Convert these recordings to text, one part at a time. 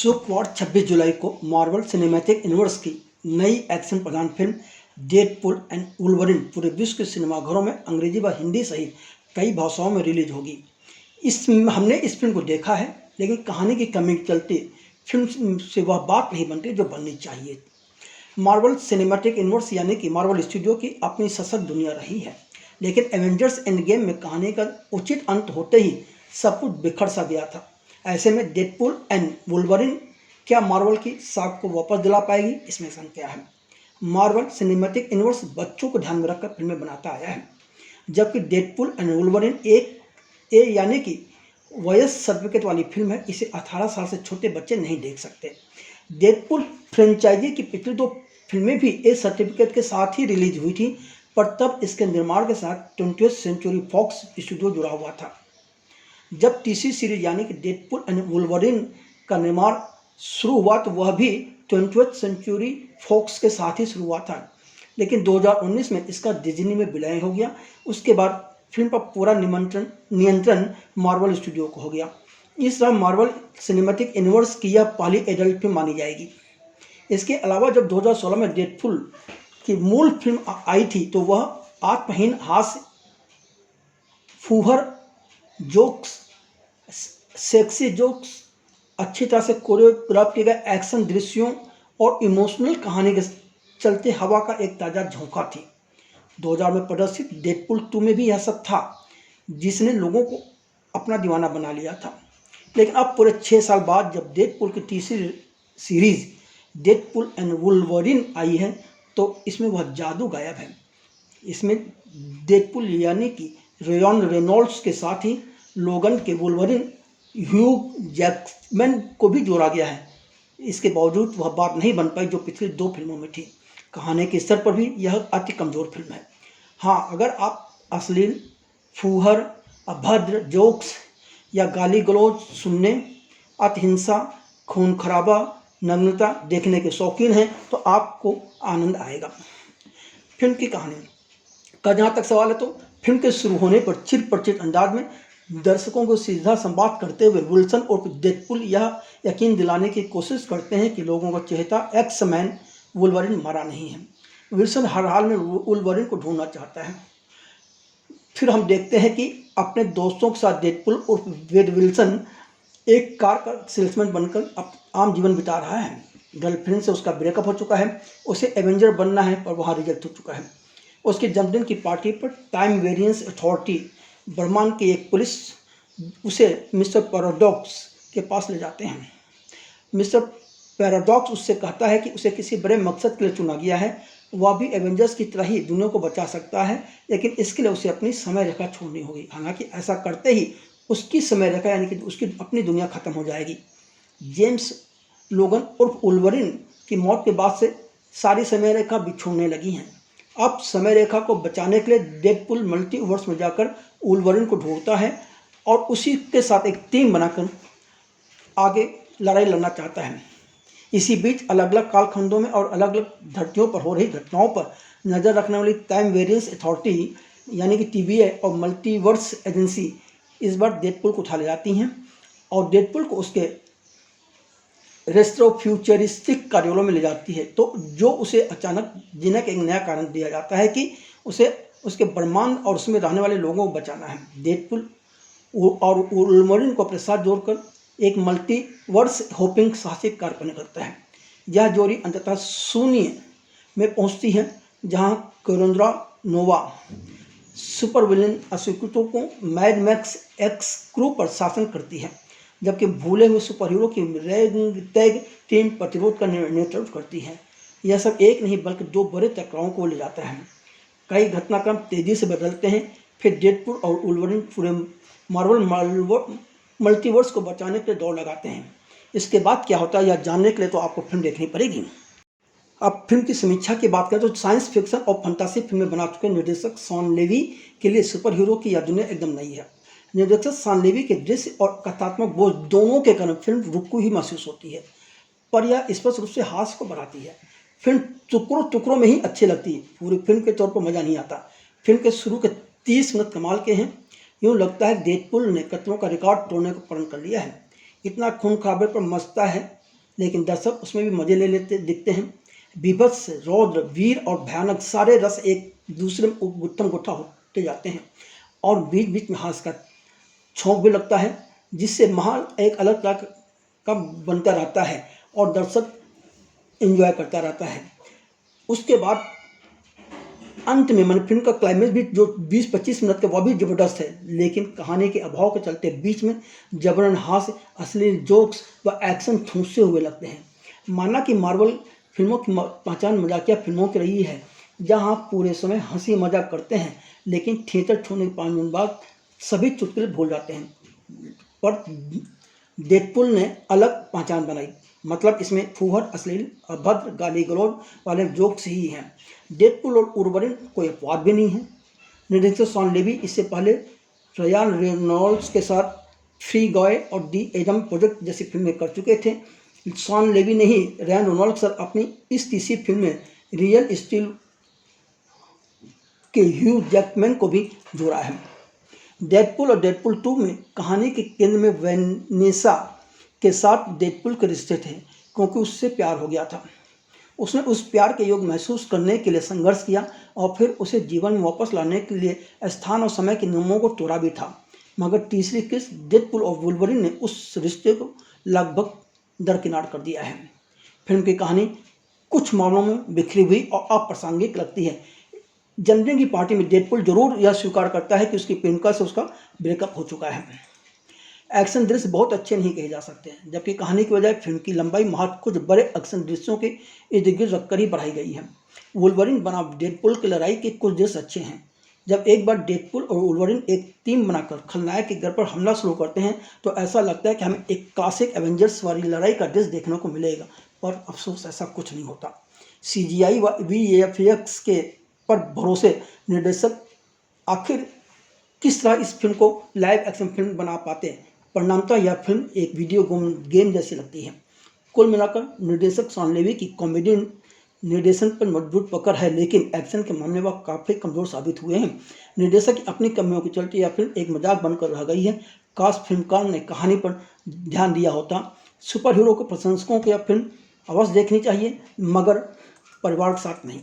शुक्रवार 26 जुलाई को Marvel cinematic universe की नई action Pradhan film Deadpool and Wolverine पूरे विश्व के सिनेमाघरों में अंग्रेजी व हिंदी सहित कई भाषाओं में रिलीज होगी। हमने इस फिल्म को देखा है, लेकिन कहानी की कमी के चलते फिल्म से वह बात नहीं बनती जो बननी चाहिए। मार्वल सिनेमैटिक यूनिवर्स यानी कि मार्वल स्टूडियो की अपनी सशक्त दुनिया रही है, लेकिन एवेंजर्स एंड गेम में कहानी का उचित अंत होते ही सब कुछ बिखर सा गया था। ऐसे में डेडपूल एंड वुल्वरीन क्या मार्वल की साख को वापस दिला पाएगी, इसमें संख्या है। मार्वल सिनेमैटिक यूनिवर्स बच्चों को ध्यान में रखकर फिल्में बनाता आया है, जबकि डेडपूल एंड वुल्वरीन एक यानी कि वयस सर्टिफिकेट वाली फिल्म है। इसे 18 साल से छोटे बच्चे नहीं देख सकते। डेडपूल फ्रेंचाइजी की पिछली 2 फिल्में भी ए सर्टिफिकेट के साथ ही रिलीज हुई थी, पर तब इसके निर्माण के साथ 20th सेंचुरी फॉक्स स्टूडियो जुड़ा हुआ था। जब तीसरी सीरीज यानी कि डेडपूल एंड वुल्वरीन का निर्माण शुरू हुआ तो वह भी 20th सेंचुरी फॉक्स के साथ ही शुरू हुआ था, लेकिन 2019 में इसका डिज्नी में विलय हो गया। उसके बाद फिल्म पर पूरा नियंत्रण मार्वल स्टूडियो को हो गया। इस तरह मार्वल सिनेमैटिक यूनिवर्स की यह पहली एडल्ट फिल्म मानी जाएगी। इसके अलावा जब 2016 में डेडपूल की मूल फिल्म आई थी तो वह आत्महीन हास्य, फूहर जोक्स, सेक्सी जोक्स, अच्छी तरह से कोरियोग्राफ किए गए एक्शन दृश्यों और इमोशनल कहानी के चलते हवा का एक ताज़ा झोंका थी। 2000 में प्रदर्शित डेडपूल 2 में भी यह सब था, जिसने लोगों को अपना दीवाना बना लिया था। लेकिन अब पूरे 6 साल बाद जब डेडपूल की तीसरी सीरीज डेडपूल एंड वुल्वरीन आई है तो इसमें वह जादू गायब है। इसमें डेडपूल यानी कि रेयन रेनॉल्ड्स के साथ ही लोगन के वुल्वरीन ह्यू जैकमैन को भी जोड़ा गया है। इसके बावजूद वह बात नहीं बन पाई जो पिछली 2 फिल्मों में थी। कहानी के स्तर पर भी यह अति कमज़ोर फिल्म है। हाँ, अगर आप अश्लील, फूहर, अभद्र जोक्स या गाली गलौज सुनने, अतिहिंसा, खून खराबा, नग्नता देखने के शौकीन हैं तो आपको आनंद आएगा। फिल्म की कहानी का जहाँ तक सवाल है तो फिल्म के शुरू होने पर चिर परिचित अंदाज में दर्शकों को सीधा संवाद करते हुए विल्सन और डेडपूल यह यकीन दिलाने की कोशिश करते हैं कि लोगों का चहेता एक्स-मैन वुल्वरीन मरा नहीं है। विल्सन हर हाल में वुल्वरीन को ढूंढना चाहता है। फिर हम देखते हैं कि अपने दोस्तों के साथ डेडपूल और वेड विल्सन एक कार का सेल्समैन बनकर आम जीवन बिता रहा है। गर्लफ्रेंड से उसका ब्रेकअप हो चुका है, उसे एवेंजर बनना है पर वहाँ रिजेक्ट हो चुका है। उसके जन्मदिन की पार्टी पर टाइम वेरिएंस अथॉरिटी ब्रह्मांड की एक पुलिस उसे मिस्टर पैराडॉक्स के पास ले जाते हैं। मिस्टर पैराडॉक्स उससे कहता है कि उसे किसी बड़े मकसद के लिए चुना गया है। वह भी एवेंजर्स की तरह ही दुनिया को बचा सकता है, लेकिन इसके लिए उसे अपनी समय रेखा छोड़नी होगी। हालांकि ऐसा करते ही उसकी समय रेखा यानी कि उसकी अपनी दुनिया खत्म हो जाएगी। जेम्स लोगन उर्फ वुल्वरीन की मौत के बाद से सारी समय रेखा बिछोड़ने लगी हैं। अब समय रेखा को बचाने के लिए डेडपूल मल्टीवर्स में जाकर वुल्वरीन को ढूंढता है और उसी के साथ एक टीम बनाकर आगे लड़ाई लड़ना चाहता है। इसी बीच अलग अलग कालखंडों में और अलग अलग धरतियों पर हो रही घटनाओं पर नज़र रखने वाली टाइम वेरिएंस अथॉरिटी यानी कि TVA और मल्टीवर्स एजेंसी इस बार डेडपूल को उठा ले जाती हैं और डेडपूल को उसके रेस्ट्रो फ्यूचरिस्टिक कार्यालयों में ले जाती है, तो जो उसे अचानक जीने का एक नया कारण दिया जाता है कि उसे उसके ब्रह्मांड और उसमें रहने वाले लोगों को बचाना है। डेडपूल और वुल्वरीन को अपने साथ जोड़कर एक मल्टीवर्स होपिंग साहसिक कार्य पर निकलता है। यह जोड़ी अंततः शून्य में पहुंचती है, जहां कोरेंद्रा नोवा सुपर विलेन अस्वीकृतों को मैड मैक्स एक्स क्रू पर शासन करती है, जबकि भूले हुए सुपर हीरो की रैगटैग टीम प्रतिरोध का नेतृत्व करती है। यह सब एक नहीं बल्कि 2 बड़े टकरावों को ले जाता है। कई घटनाक्रम तेजी से बदलते हैं। फिर डेडपूल और वुल्वरीन पूरे मार्वल मल्टीवर्स को बचाने के लिए दौड़ लगाते हैं। इसके बाद क्या होता है यह जानने के लिए तो आपको फिल्म देखनी पड़ेगी। अब फिल्म की समीक्षा की बात करें तो साइंस फिक्शन और फंतासी फिल्में बना चुके निर्देशक शॉन लेवी के लिए सुपर हीरो की यह दुनिया एकदम नई है। निर्देशक शॉन लेवी के दृश्य और कथात्मक बोझ दोनों के कारण फिल्म रुकू ही महसूस होती है, पर यह स्पष्ट रूप से हास्य को बढ़ाती है। फिल्म टुकड़ों टुकड़ों में ही अच्छी लगती है, पूरी फिल्म के तौर पर मज़ा नहीं आता। फिल्म के शुरू के 30 मिनट कमाल के हैं। यूँ लगता है डेडपूल ने कत्लों का रिकॉर्ड तोड़ने को प्रण कर लिया है। इतना खून खराबे पर मचता है लेकिन दर्शक उसमें भी मजे ले लेते दिखते हैं। बीभत्स, रौद्र, वीर और भयानक सारे रस एक दूसरे में गुत्थम गुत्था होते जाते हैं और बीच बीच में हास्य का छौंक भी लगता है, जिससे माहौल एक अलग तरह का बनता रहता है और दर्शक एंजॉय करता रहता है। उसके बाद अंत में मैंने फिल्म का क्लाइमेक्स भी जो 20-25 मिनट का, वह भी ज़बरदस्त है, लेकिन कहानी के अभाव के चलते बीच में जबरन हास्य, अश्लील जोक्स व एक्शन ठूंसे हुए लगते हैं। माना कि मार्वल फिल्मों की पहचान मजाकिया फिल्मों की रही है, जहां आप पूरे समय हंसी मजाक करते हैं, लेकिन थिएटर छोड़ने के 5 मिनट बाद सभी चुटकुले भूल जाते हैं। पर डेडपुल ने अलग पहचान बनाई, मतलब इसमें फूहड़, अश्लील, अभद्र, गाली गलौज वाले जोक्स ही हैं। डेडपुल और वुल्वरीन कोई अपवाद भी नहीं है। निर्देशक शॉन लेवी इससे पहले रयान रेनॉल्ड्स के साथ फ्री गाय और दी एडम प्रोजेक्ट जैसी फिल्में कर चुके थे। शॉन लेवी ने ही रयान रेनॉल्ड्स के साथ अपनी इस तीसरी फिल्म में रियल स्टील के ह्यू जैकमैन को भी जोड़ा है। डेडपुल और डेडपुल 2 में कहानी के केंद्र में वेनेसा के साथ डेडपुल के रिश्ते थे, क्योंकि उससे प्यार हो गया था। उसने उस प्यार के योग महसूस करने के लिए संघर्ष किया और फिर उसे जीवन में वापस लाने के लिए स्थान और समय के नियमों को तोड़ा भी था। मगर तीसरी किस्त डेडपुल और वुल्वरीन ने उस रिश्ते को लगभग दरकिनार कर दिया है। फिल्म की कहानी कुछ मामलों में बिखरी हुई और अप्रासंगिक लगती है। जनवरी की पार्टी में डेडपुल जरूर यह स्वीकार करता है कि उसकी प्रेमिका से उसका ब्रेकअप हो चुका है। एक्शन दृश्य बहुत अच्छे नहीं कहे जा सकते हैं, जबकि कहानी की बजाय फिल्म की लंबाई महज कुछ बड़े एक्शन दृश्यों के इर्द गिर्द रखकर ही बढ़ाई गई है। वुल्वरीन बनाम डेडपुल की लड़ाई के कुछ दृश्य अच्छे हैं। जब एक बार डेडपुल और वुल्वरीन एक टीम बनाकर खलनायक के घर पर हमला शुरू करते हैं, तो ऐसा लगता है कि हमें एक क्लासिक एवेंजर्स वाली लड़ाई का दृश्य देखने को मिलेगा, पर अफसोस ऐसा कुछ नहीं होता। CGI व VFX के पर भरोसे निर्देशक आखिर किस तरह इस फिल्म को लाइव एक्शन फिल्म बना पाते हैं। परिणामतः यह फिल्म एक वीडियो गेम जैसी लगती है। कुल मिलाकर निर्देशक शॉन लेवी की कॉमेडी निर्देशन पर मजबूत पकड़ है, लेकिन एक्शन के मामले में काफ़ी कमज़ोर साबित हुए हैं। निर्देशक की अपनी कमियों के चलते यह फिल्म एक मजाक बनकर रह गई है। काश फिल्मकार ने कहानी पर ध्यान दिया होता। सुपर हीरो के प्रशंसकों को यह फिल्म अवश्य देखनी चाहिए, मगर परिवार के साथ नहीं।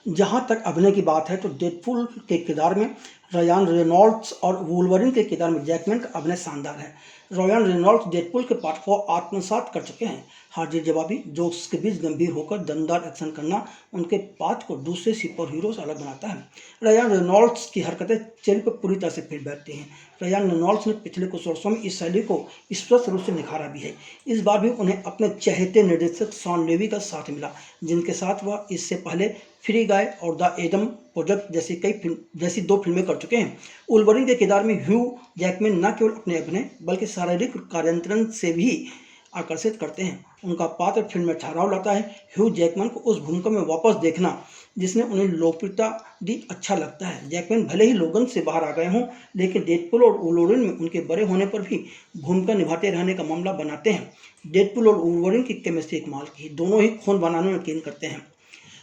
जहाँ तक अभिनय की बात है, तो डेडपुल के किरदार में रयान रेनॉल्ड्स और वुल्वरीन के किरदार में जैकमैन का अभिनय शानदार है। रयान रेनॉल्ड्स डेडपुल के पात्र को आत्मसात कर चुके हैं। हाजिर जवाबी जोक्स के बीच गंभीर होकर दमदार एक्शन करना उनके पात्र को दूसरे सुपर हीरो से अलग बनाता है। रयान रेनॉल्ड्स की हरकतें चेहरे पर पूरी तरह से फिट बैठती हैं। रयान रेनॉल्ड्स ने पिछले कुछ वर्षों में इस शैली को स्पष्ट रूप से निखारा भी है। इस बार भी उन्हें अपने चहेते निर्देशक शॉन लेवी का साथ मिला, जिनके साथ वह इससे पहले फ्री गाय और द एडम प्रोजेक्ट जैसी 2 फिल्में कर चुके हैं। वुल्वरीन के किरदार में ह्यू जैकमैन न केवल अपने अभिनय बल्कि शारीरिक कार्यांतरण से भी आकर्षित करते हैं। उनका पात्र फिल्म में ठहराव लाता है। ह्यू जैकमैन को उस भूमिका में वापस देखना जिसने उन्हें लोकप्रियता दी अच्छा लगता है। जैकमैन भले ही लोगन से बाहर आ गए हों, लेकिन डेडपुल और वुल्वरीन में उनके बड़े होने पर भी भूमिका निभाते रहने का मामला बनाते हैं। डेडपुल और वुल्वरीन की केमिस्ट्री कमाल की, दोनों ही खून बनाने में यकीन करते हैं।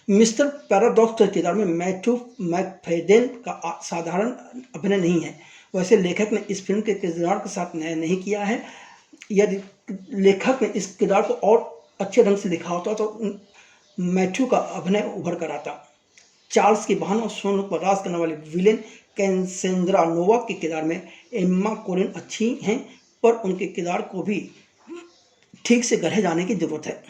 मिस्टर पैराडॉक्स के किरदार में मैथ्यू मैकफेडेन का साधारण अभिनय नहीं है। वैसे लेखक ने इस फिल्म के किरदार के साथ न्याय नहीं किया है। यदि लेखक ने इस किरदार को और अच्छे ढंग से लिखा होता तो मैथ्यू का अभिनय उभर कर आता। चार्ल्स की बहन और सोनू पर राज करने वाली विलेन कैसेंड्रा नोवाक के किरदार में एम्मा कोलिन अच्छी हैं, पर उनके किरदार को भी ठीक से गढ़े जाने की जरूरत है।